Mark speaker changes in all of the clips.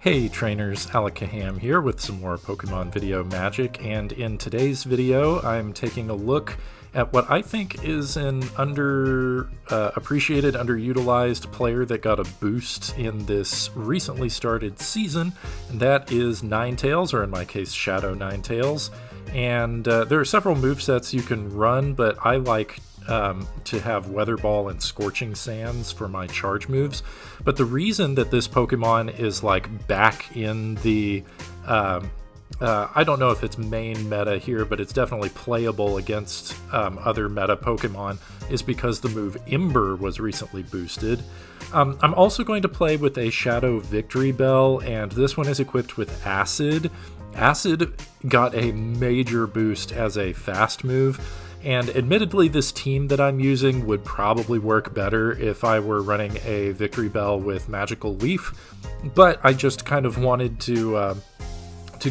Speaker 1: Hey trainers, Alakaham here with some more Pokemon video magic, and in today's video I'm taking a look at what I think is an appreciated, underutilized player that got a boost in this recently started season, and that is Ninetales, or in my case Shadow Ninetales. And there are several movesets you can run, but I like to have Weather Ball and Scorching Sands for my charge moves. But the reason that this Pokemon is like back in the I don't know if it's main meta here, but it's definitely playable against other meta Pokemon, is because the move Ember was recently boosted. I'm also going to play with a Shadow Victreebell, and this one is equipped with Acid. Acid got a major boost as a fast move, and admittedly this team that I'm using would probably work better if I were running a Victreebell with Magical Leaf, but I just kind of wanted to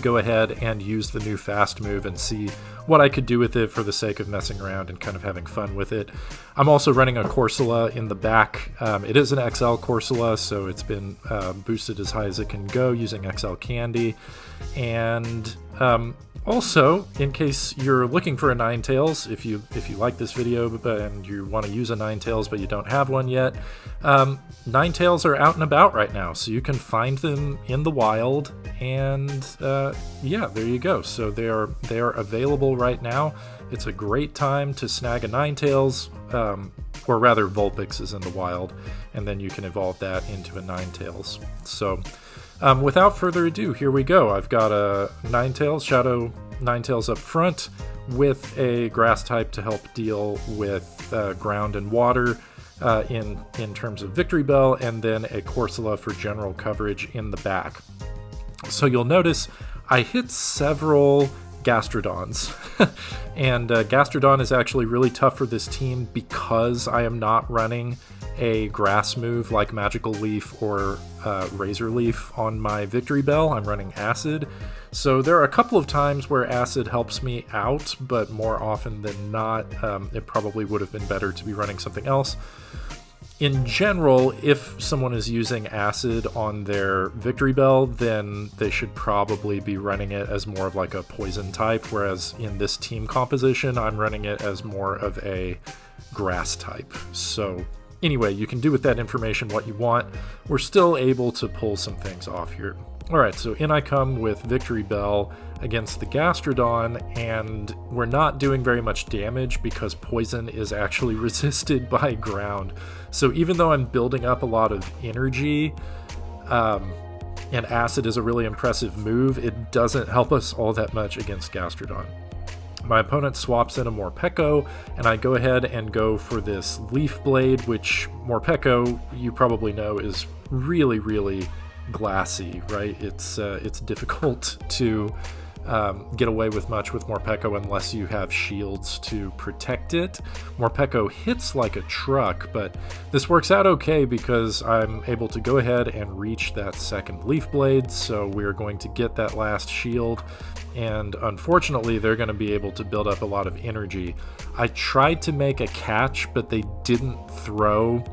Speaker 1: go ahead and use the new fast move and see what I could do with it for the sake of messing around and kind of having fun with it. I'm also running a Corsola in the back. It is an XL Corsola, so it's been boosted as high as it can go using XL Candy. And also, in case you're looking for a Ninetales, if you like this video and you want to use a Ninetales but you don't have one yet, Ninetales are out and about right now, so you can find them in the wild, and yeah, there you go. So they are available right now. It's a great time to snag a Ninetales, or rather Vulpix is in the wild, and then you can evolve that into a Ninetales. So without further ado, here we go. I've got a Ninetales, Shadow Ninetales up front, with a grass type to help deal with ground and water in terms of Victreebell, and then a Corsola for general coverage in the back. So you'll notice I hit several Gastrodons, and Gastrodon is actually really tough for this team because I am not running a grass move like Magical Leaf or Razor Leaf on my Victreebell. I'm running Acid. So there are a couple of times where Acid helps me out, but more often than not, it probably would have been better to be running something else. In general, if someone is using Acid on their Victreebell, then they should probably be running it as more of like a poison type, whereas in this team composition, I'm running it as more of a grass type. So anyway, you can do with that information what you want. We're still able to pull some things off here. Alright, so in I come with Victreebell against the Gastrodon, and we're not doing very much damage because poison is actually resisted by ground. So even though I'm building up a lot of energy, and Acid is a really impressive move, it doesn't help us all that much against Gastrodon. My opponent swaps in a Morpeko, and I go ahead and go for this Leaf Blade, which Morpeko, you probably know, is really, really glassy, right? It's difficult to get away with much with Morpeko unless you have shields to protect it. Morpeko hits like a truck, but this works out okay because I'm able to go ahead and reach that second Leaf Blade, so we're going to get that last shield, and unfortunately they're going to be able to build up a lot of energy. I tried to make a catch, but they didn't throw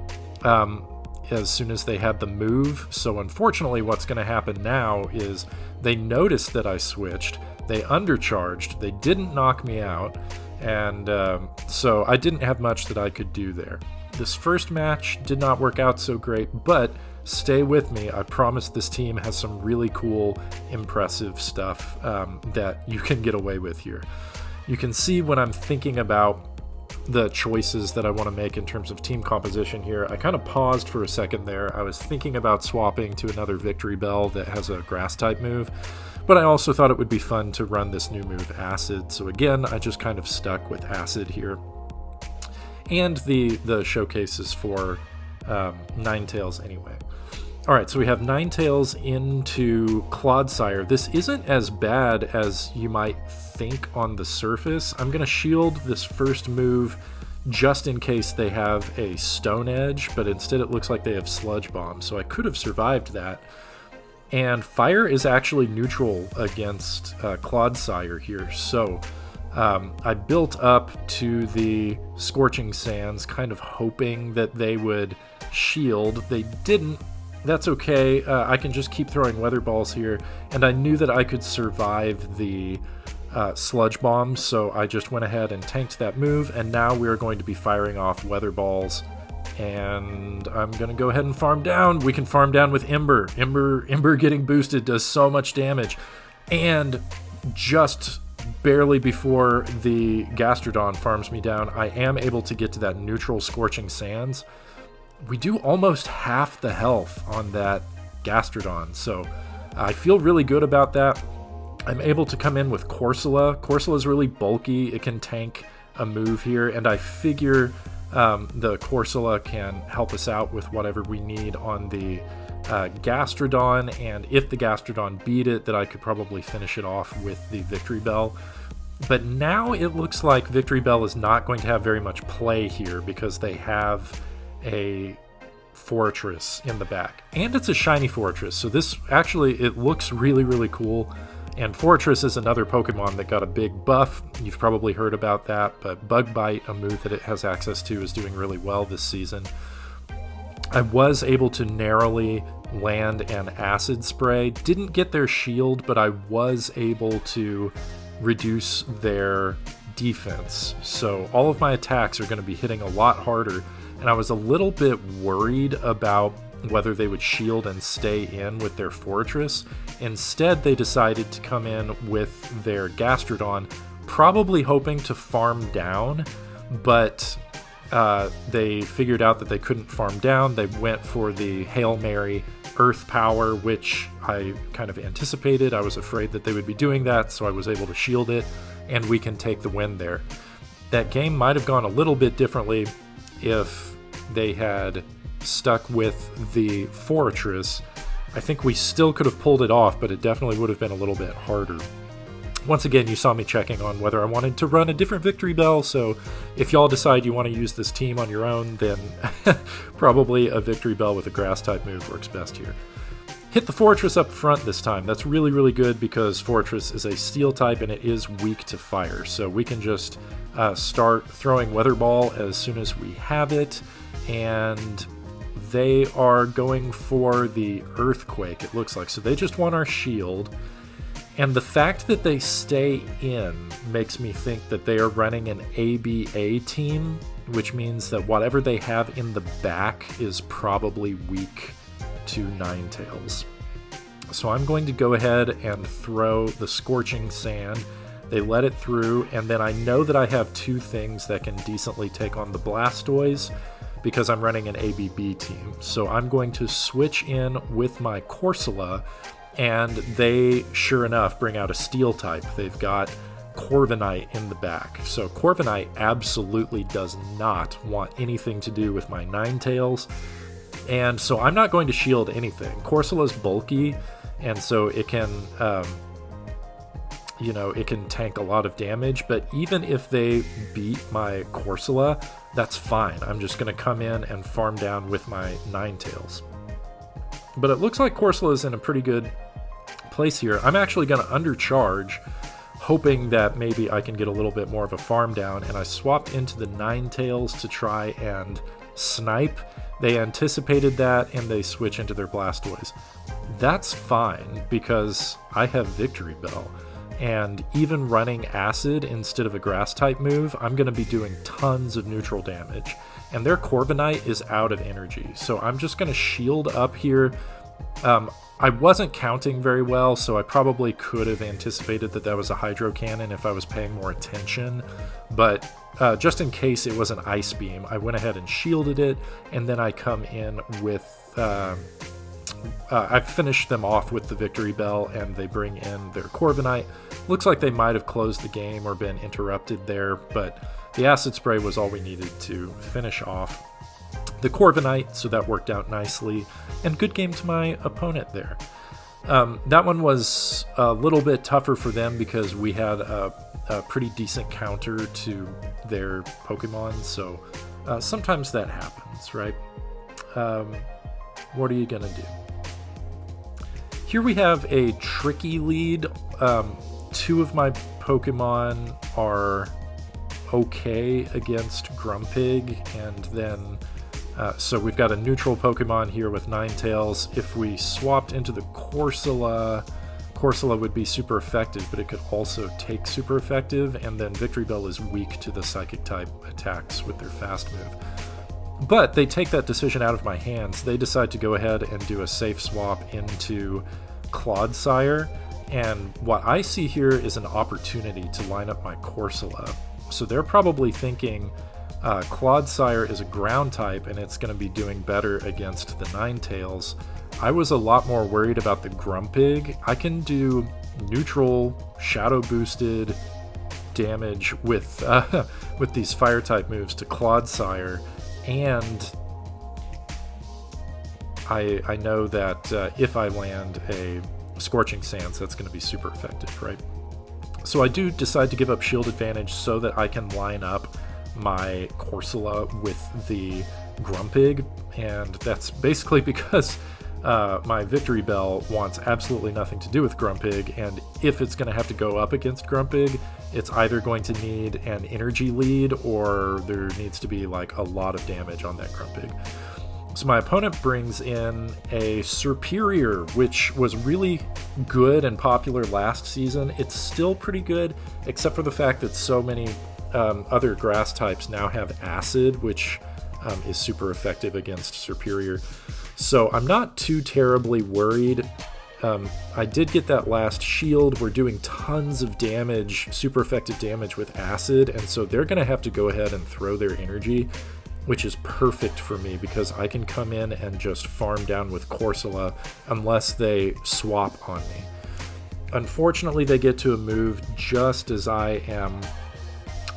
Speaker 1: as soon as they had the move, so unfortunately what's going to happen now is they noticed that I switched, they undercharged, they didn't knock me out, and so I didn't have much that I could do there. This first match did not work out so great, but stay with me. I promise this team has some really cool, impressive stuff that you can get away with here. You can see when I'm thinking about the choices that I want to make in terms of team composition here. I kind of paused for a second there. I was thinking about swapping to another Victreebell that has a grass type move, but I also thought it would be fun to run this new move Acid. So again, I just kind of stuck with Acid here. And the showcases for Ninetales anyway. Alright, so we have Ninetales into Clodsire. This isn't as bad as you might think on the surface. I'm going to shield this first move just in case they have a Stone Edge, but instead it looks like they have Sludge Bomb, so I could have survived that. And Fire is actually neutral against Clodsire here, so I built up to the Scorching Sands, kind of hoping that they would shield. They didn't, that's okay. I can just keep throwing weather balls here, and I knew that I could survive the sludge bombs, so I just went ahead and tanked that move, and now we're going to be firing off weather balls, and I'm going to go ahead and farm down. We can farm down with Ember. Ember getting boosted does so much damage, and just barely before the Gastrodon farms me down, I am able to get to that neutral Scorching Sands. We do almost half the health on that Gastrodon, so I feel really good about that. I'm able to come in with Corsola. Corsola is really bulky. It can tank a move here, and I figure the Corsola can help us out with whatever we need on the Gastrodon, and if the Gastrodon beat it, that I could probably finish it off with the Victreebell. But now it looks like Victreebell is not going to have very much play here because they have a fortress in the back, and it's a shiny fortress, so this actually, it looks really, really cool. And Fortress is another Pokemon that got a big buff. You've probably heard about that, but Bug Bite, a move that it has access to, is doing really well this season. I was able to narrowly land an Acid Spray. Didn't get their shield, but I was able to reduce their defense. So all of my attacks are going to be hitting a lot harder, and I was a little bit worried about whether they would shield and stay in with their Fortress. Instead, they decided to come in with their Gastrodon, probably hoping to farm down, but they figured out that they couldn't farm down. They went for the Hail Mary Earth Power, which I kind of anticipated. I was afraid that they would be doing that, so I was able to shield it, and we can take the win there. That game might have gone a little bit differently if they had stuck with the Fortress. I think we still could have pulled it off, but it definitely would have been a little bit harder. Once again, you saw me checking on whether I wanted to run a different Victreebell, so if y'all decide you want to use this team on your own, then probably a Victreebell with a Grass-type move works best here. Hit the Fortress up front this time. That's really, really good because Fortress is a Steel type and it is weak to fire, so we can just start throwing Weather Ball as soon as we have it, and they are going for the Earthquake, it looks like. So they just want our shield. And the fact that they stay in makes me think that they are running an ABA team, which means that whatever they have in the back is probably weak to Ninetales. So I'm going to go ahead and throw the Scorching Sand. They let it through, and then I know that I have two things that can decently take on the Blastoise, because I'm running an ABB team. So I'm going to switch in with my Corsola, and they, sure enough, bring out a Steel type. They've got Corviknight in the back. So Corviknight absolutely does not want anything to do with my Ninetales, and so I'm not going to shield anything. Corsola's bulky, and so it can, it can tank a lot of damage, but even if they beat my Corsola, that's fine. I'm just going to come in and farm down with my Ninetales. But it looks like Corsola is in a pretty good place here. I'm actually going to undercharge, hoping that maybe I can get a little bit more of a farm down, and I swapped into the Ninetales to try and snipe. They anticipated that, and they switch into their Blastoise. That's fine, because I have Victreebell. And even running Acid instead of a Grass-type move, I'm going to be doing tons of neutral damage. And their Corviknight is out of energy, so I'm just going to shield up here. I wasn't counting very well, so I probably could have anticipated that that was a Hydro Cannon if I was paying more attention. But just in case it was an Ice Beam, I went ahead and shielded it, and then I come in with... I finished them off with the Victreebell, and they bring in their Corviknight. Looks like they might have closed the game or been interrupted there, but the Acid Spray was all we needed to finish off the Corviknight, so that worked out nicely. And good game to my opponent there. That one was a little bit tougher for them because we had a pretty decent counter to their Pokemon, so sometimes that happens, right? What are you gonna do? Here we have a tricky lead. Two of my Pokemon are okay against Grumpig, and then So we've got a neutral Pokemon here with Ninetales. If we swapped into the Corsola, Corsola would be super effective, but it could also take super effective, and then Victreebell is weak to the Psychic type attacks with their fast move. But they take that decision out of my hands. They decide to go ahead and do a safe swap into Clodsire, and what I see here is an opportunity to line up my Corsola. So they're probably thinking Clodsire is a ground type and it's going to be doing better against the Ninetales. I was a lot more worried about the Grumpig. I can do neutral, shadow boosted damage with these fire type moves to Clodsire, and I know that if I land a Scorching Sands, that's going to be super effective, right? So I do decide to give up shield advantage so that I can line up my Corsola with the Grumpig, and that's basically because my Victreebell wants absolutely nothing to do with Grumpig, and if it's going to have to go up against Grumpig, it's either going to need an energy lead or there needs to be like a lot of damage on that Grumpig. So my opponent brings in a Superior, which was really good and popular last season. It's still pretty good, except for the fact that so many other grass types now have Acid, which is super effective against Superior. So I'm not too terribly worried. I did get that last shield. We're doing tons of damage, super effective damage with Acid, and so they're going to have to go ahead and throw their energy, which is perfect for me because I can come in and just farm down with Corsola unless they swap on me. Unfortunately, they get to a move just as I am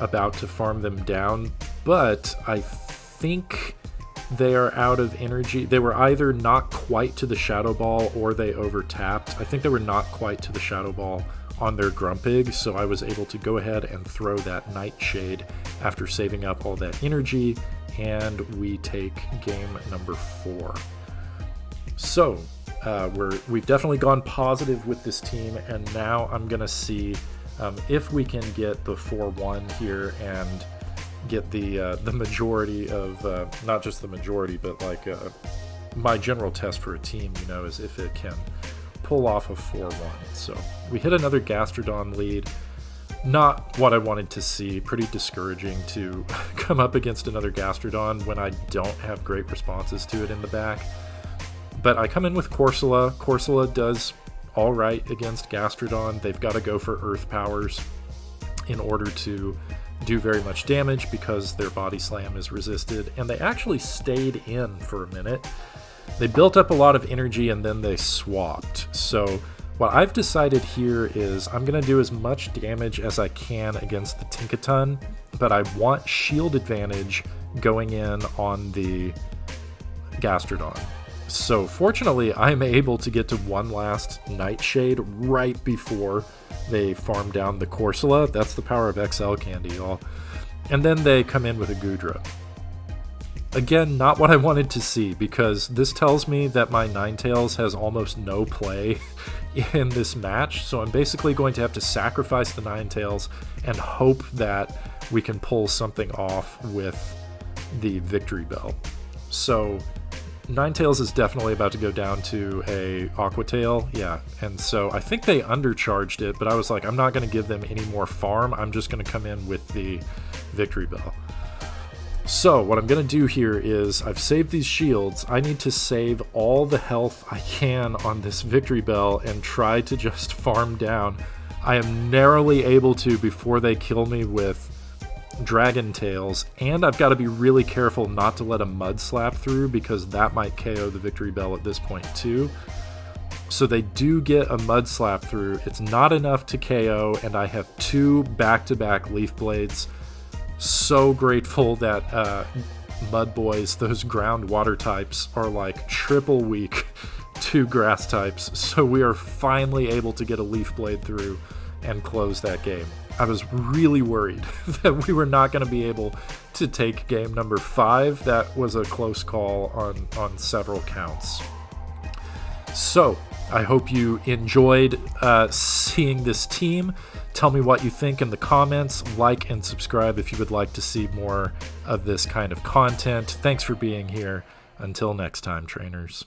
Speaker 1: about to farm them down, but I think they are out of energy. They were either not quite to the Shadow Ball or they overtapped. I think they were not quite to the Shadow Ball on their Grumpig, so I was able to go ahead and throw that Nightshade after saving up all that energy, and we take game number 4. So we've definitely gone positive with this team, and now I'm gonna see if we can get the 4-1 here and get the majority of not just the majority, but like my general test for a team, you know, is if it can pull off a 4-1. So we hit another Gastrodon lead. Not what I wanted to see. Pretty discouraging to come up against another Gastrodon when I don't have great responses to it in the back. But I come in with Corsola. Corsola does all right against Gastrodon. They've got to go for Earth Powers in order to do very much damage because their Body Slam is resisted. And they actually stayed in for a minute. They built up a lot of energy and then they swapped. So what I've decided here is I'm going to do as much damage as I can against the Tinkaton, but I want shield advantage going in on the Gastrodon. So fortunately, I'm able to get to one last Nightshade right before they farm down the Corsola. That's the power of XL Candy, y'all. And then they come in with a Goodra. Again, not what I wanted to see, because this tells me that my Ninetales has almost no play in this match, so I'm basically going to have to sacrifice the Ninetales and hope that we can pull something off with the Victreebell. So Ninetales is definitely about to go down to a Aqua Tail, yeah, and so I think they undercharged it, but I was like, I'm not going to give them any more farm, I'm just going to come in with the Victreebell. So what I'm going to do here is I've saved these shields. I need to save all the health I can on this Victreebell and try to just farm down. I am narrowly able to before they kill me with Dragon Tails, and I've got to be really careful not to let a Mud Slap through because that might KO the Victreebell at this point too. So they do get a Mud Slap through. It's not enough to KO, and I have 2 back-to-back Leaf Blades. So grateful that Mud Boys, those ground water types, are like triple weak to grass types, so we are finally able to get a Leaf Blade through and close that game. I was really worried that we were not going to be able to take game number 5. That was a close call on several counts. So I hope you enjoyed seeing this team. Tell me what you think in the comments. Like and subscribe if you would like to see more of this kind of content. Thanks for being here. Until next time, trainers.